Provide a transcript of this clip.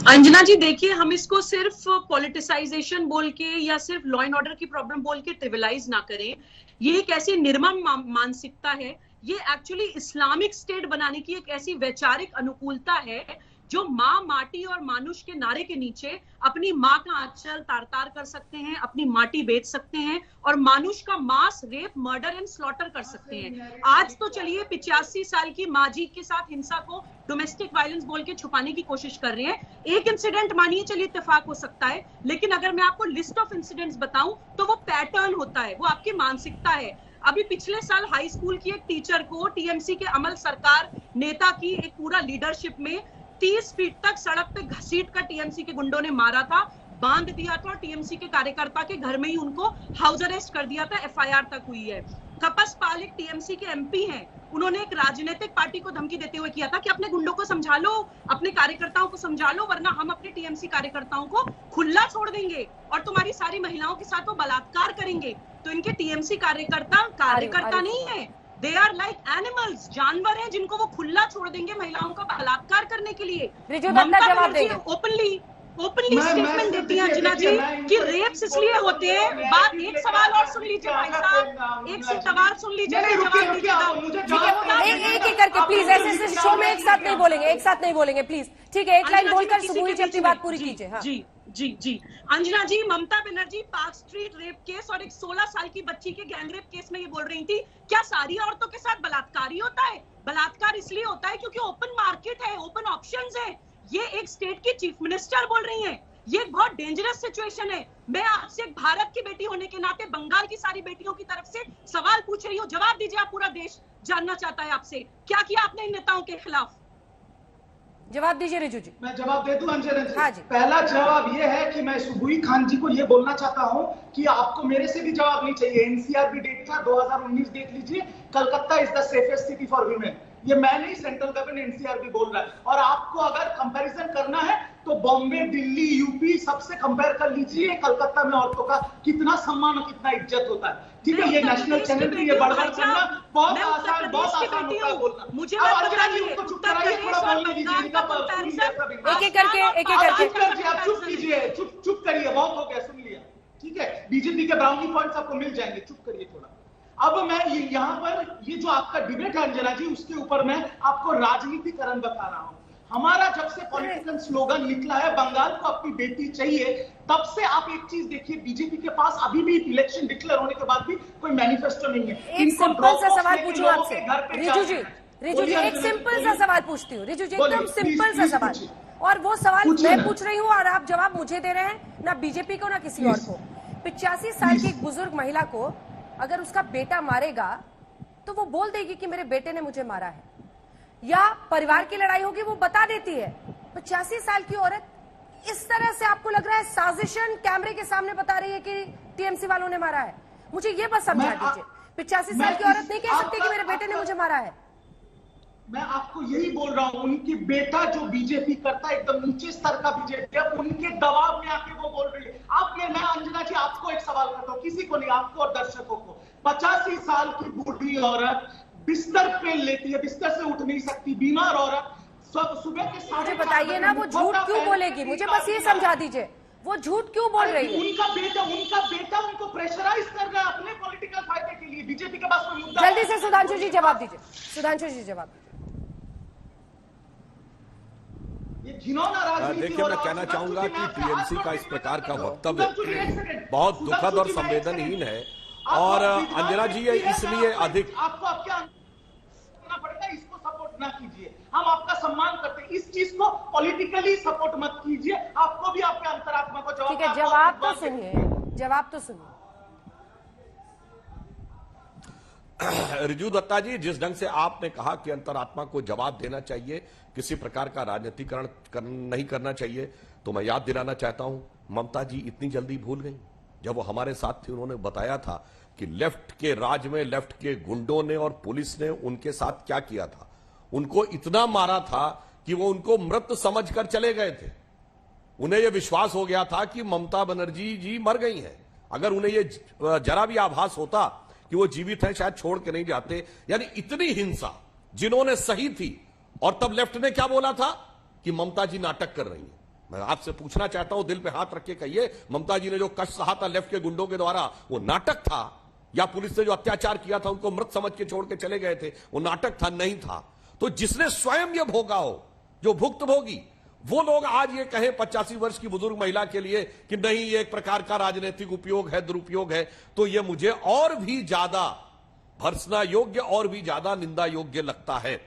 अंजना जी देखिए, हम इसको सिर्फ पॉलिटिसाइजेशन बोल के या सिर्फ लॉ एंड ऑर्डर की प्रॉब्लम बोल के ट्रिविलाइज ना करें। ये एक ऐसी निर्मम मानसिकता है, ये एक्चुअली इस्लामिक स्टेट बनाने की एक ऐसी वैचारिक अनुकूलता है जो माँ माटी और मानुष के नारे के नीचे अपनी माँ का आंचल तार तार कर सकते हैं, अपनी माटी बेच सकते हैं और मानुष का मांस, रेप, मर्डर एंड स्लॉटर कर सकते हैं। आज तो चलिए 85 साल की माँ जी के साथ हिंसा को डोमेस्टिक वायलेंस बोल के छुपाने की कोशिश कर रहे हैं। एक इंसिडेंट मानिए चलिए इत्तेफाक हो सकता है, लेकिन अगर मैं आपको लिस्ट ऑफ इंसिडेंट्स बताऊं तो वो पैटर्न होता है, वो आपकी मानसिकता है। अभी पिछले साल हाई स्कूल की एक टीचर को टीएमसी के अमल सरकार नेता की एक पूरा लीडरशिप में 30 फीट तक सड़क पे घसीट कर टीएमसी के गुंडों ने मारा था, बांध दिया था और टीएमसी के कार्यकर्ता के घर में ही उनको हाउस अरेस्ट कर दिया था, एफआईआर तक हुई है। कपस पाल एक टीएमसी के एमपी हैं, उन्होंने एक राजनीतिक पार्टी को धमकी देते हुए किया था कि अपने गुंडों को समझा लो, अपने कार्यकर्ताओं को समझा लो, वरना हम अपने टीएमसी कार्यकर्ताओं को खुला छोड़ देंगे और तुम्हारी सारी महिलाओं के साथ वो बलात्कार करेंगे। तो इनके टीएमसी कार्यकर्ता नहीं है, दे आर लाइक एनिमल्स, जानवर हैं जिनको वो खुला छोड़ देंगे महिलाओं का बलात्कार करने के लिए। ओपनली स्टेटमेंट देती हैं अंजना जी कि रेप्स इसलिए होते हैं। बात एक सवाल और सुन लीजिए भाई साहब, एक से सवाल सुन लीजिए, जवाब दीजिएगा। एक करके प्लीज, ऐसे शो में एक साथ नहीं बोलेंगे प्लीज, ठीक है? एक लाइन बोलकर सुबह जी अपनी बात पूरी कीजिए। हाँ जी Anjana ji, Mamata Banerjee Park Street rape case और एक 16 साल की बच्ची के गैंगरेप केस में ये बोल रही थी, क्या सारी औरतों के साथ बलात्कार ही होता है? बलात्कार इसलिए होता है क्योंकि ओपन मार्केट है, ओपन ऑप्शंस है। ये एक स्टेट की चीफ मिनिस्टर बोल रही हैं। ये एक बहुत डेंजरस सिचुएशन है। मैं आपसे एक भारत की बेटी होने के नाते बंगाल की सारी बेटियों की तरफ से सवाल पूछ रही हूँ, जवाब दीजिए। आप, पूरा देश जानना चाहता है आपसे, क्या किया आपने इन नेताओं के खिलाफ? जवाब दीजिए रिजू जी। मैं जवाब दे दूं अंजना जी? हाँ जी। पहला जवाब ये है कि मैं सुबुई खान जी को ये बोलना चाहता हूं कि आपको मेरे से भी जवाब नहीं चाहिए। एनसीआरबी डेट था 2019, देख लीजिए, Calcutta is the safest city for women. ये मैं नहीं, सेंट्रल गवर्नमेंट एनसीआरबी बोल रहा है। और आपको अगर कंपैरिजन करना है तो बॉम्बे, दिल्ली, यूपी सबसे कंपेयर कर लीजिए कलकत्ता में औरतों का कितना सम्मान और कितना इज्जत होता है। ठीक है, ये नेशनल चैनल पे ये बड़बड़ करना बहुत आसान होता है बोलना। मुझे उनको चुप कराइए, थोड़ा बोलने दीजिए। एक करके आप चुप कीजिए, चुप करिए, बहुत हो गया, सुन लिया, ठीक है? बीजेपी के ब्राउनी पॉइंट्स आपको मिल जाएंगे, चुप करिए थोड़ा। अब मैं यहाँ पर ये जो आपका डिबेट है अंजना जी, उसके ऊपर मैं आपको राजनीतिकरण बता रहा हूँ। हमारा जब से पॉलिटिकल स्लोगन निकला है बंगाल को अपनी बेटी चाहिए, तब से आप एक चीज देखिए, बीजेपी के पास अभी भी इलेक्शन डिक्लेयर होने के बाद भी कोई मैनिफेस्टो नहीं है। एक सिंपल सा सवाल पूछूं आपसे रिजू जी, एक सिंपल सा सवाल पूछती हूँ रिजू जी, एकदम सिंपल सा सवाल, और वो सवाल मैं पूछ रही हूँ और आप जवाब मुझे दे रहे हैं, ना बीजेपी को ना किसी और को। 85 साल की एक बुजुर्ग महिला को अगर उसका बेटा मारेगा तो वो बोल देगी कि मेरे बेटे ने मुझे मारा है, या परिवार की लड़ाई होगी वो बता देती है। 85 साल की औरत इस तरह से आपको लग रहा है साजिशन कैमरे के सामने बता रही है कि टीएमसी वालों ने मारा है? मुझे ये बस समझा दीजिए। 85 साल की औरत नहीं कह सकती कि मेरे बेटे ने मुझे मारा है। मैं आपको यही बोल रहा हूं, उनके बेटा जो बीजेपी करता है, एकदम नीचे स्तर का बीजेपी है, उनके दबाव में आके वो बोल रही है। आप ये, मैं अंजना जी आपको एक सवाल करता हूँ, किसी को नहीं, आपको और दर्शकों को। 85 साल की बूढ़ी औरत बिस्तर पे लेती है, बिस्तर से उठ नहीं सकती, बीमार औरत, सुबह के 4:30 बताइए ना, वो झूठ क्यों बोलेगी? मुझे बस ये समझा दीजिए, वो झूठ क्यों बोल रही है? उनका बेटा उनको प्रेशराइज कर रहा है अपने पॉलिटिकल फायदे के लिए। बीजेपी के पास कोई मुद्दा। जल्दी से सुधांशु जी जवाब दीजिए, सुधांशु जी जवाब दीजिए। देखिए, मैं कहना चाहूंगा कि टीएमसी का इस प्रकार का वक्तव्य बहुत दुखद और संवेदनहीन है, और अंजना जी ये इसलिए अधिक आपको आपके करना पड़ेगा, इसको सपोर्ट ना कीजिए। हम आपका सम्मान करते हैं, इस चीज को पॉलिटिकली सपोर्ट मत कीजिए। आपको भी आपके अंतरात्मा को जवाब, ठीक है, जवाब तो सुनिए, जवाब तो सुनिए। रिजू दत्ता जी, जिस ढंग से आपने कहा कि अंतरात्मा को जवाब देना चाहिए, किसी प्रकार का राजनीतिकरण नहीं करना चाहिए, तो मैं याद दिलाना चाहता हूं, ममता जी इतनी जल्दी भूल गई? जब वो हमारे साथ थी, उन्होंने बताया था कि लेफ्ट के राज में लेफ्ट के गुंडों ने और पुलिस ने उनके साथ क्या किया था। उनको इतना मारा था कि वो उनको मृत समझकर चले गए थे। उन्हें यह विश्वास हो गया था कि ममता बनर्जी जी मर गई हैं। अगर उन्हें यह जरा भी आभास होता कि वो जीवित हैं, शायद छोड़ के नहीं जाते। यानी इतनी हिंसा जिन्होंने सही थी, और तब लेफ्ट ने क्या बोला था कि ममता जी नाटक कर रही हैं। मैं आपसे पूछना चाहता हूं, दिल पे हाथ रख के कहिए, ममता जी ने जो कष्ट सहा था लेफ्ट के गुंडों के द्वारा, वो नाटक था? या पुलिस ने जो अत्याचार किया था, उनको मृत समझ के छोड़ के चले गए थे, वो नाटक था? नहीं था। तो जिसने स्वयं ये भोगा हो, जो भुक्तभोगी, वो लोग आज ये कहें 85 वर्ष की बुजुर्ग महिला के लिए कि नहीं ये एक प्रकार का राजनीतिक उपयोग है, दुरुपयोग है, तो ये मुझे और भी ज्यादा भर्त्सना योग्य और भी ज्यादा निंदा योग्य लगता है।